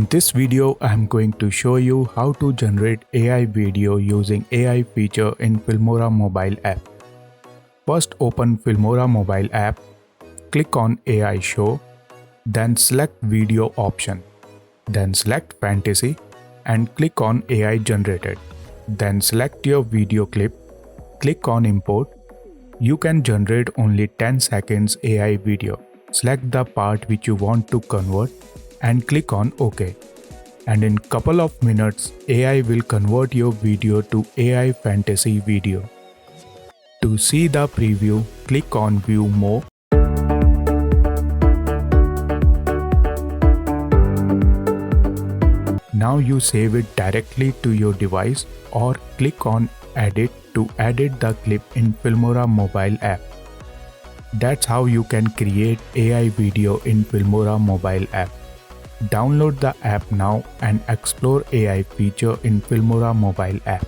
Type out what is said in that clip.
In this video, I am going to show you how to generate AI video using AI feature in Filmora Mobile App. First, open Filmora Mobile App, click on AI Show, then select Video option. Then select Fantasy and click on AI Generated. Then select your video clip, click on Import. You can generate only 10 seconds AI video. Select the part which you want to convert and click on OK. And in couple of minutes, AI will convert your video to AI fantasy video. To see the preview, click on View More. Now you save it directly to your device or click on Edit to edit the clip in Filmora Mobile App. That's how you can create AI video in Filmora Mobile App. Download the app now and explore AI feature in Filmora Mobile App.